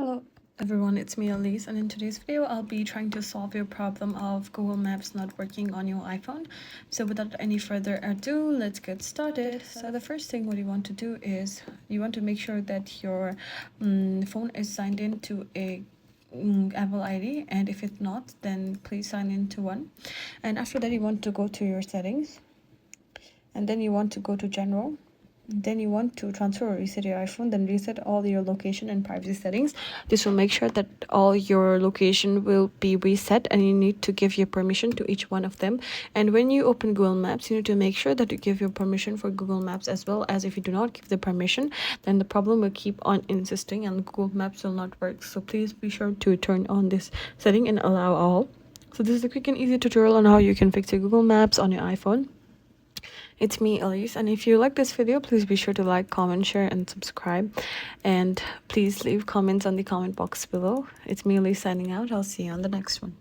Hello everyone, it's me Elise, and in today's video I'll be trying to solve your problem of Google Maps not working on your iPhone. So without any further ado, let's get started. So the first thing what you want to do is you want to make sure that your phone is signed in to a Apple ID, and if it's not, then please sign into one. And after that you want to go to your settings, and then you want to go to general. Then you want to transfer or reset your iPhone, then reset all your location and privacy settings. This will make sure that all your location will be reset, and you need to give your permission to each one of them. And when you open Google Maps, you need to make sure that you give your permission for Google Maps as well, as if you do not give the permission, then the problem will keep on insisting and Google Maps will not work. So please be sure to turn on this setting and allow all. So this is a quick and easy tutorial on how you can fix your Google Maps on your iPhone. It's me, Elise, and if you like this video, please be sure to like, comment, share, and subscribe. And please leave comments on the comment box below. It's me, Elise, signing out. I'll see you on the next one.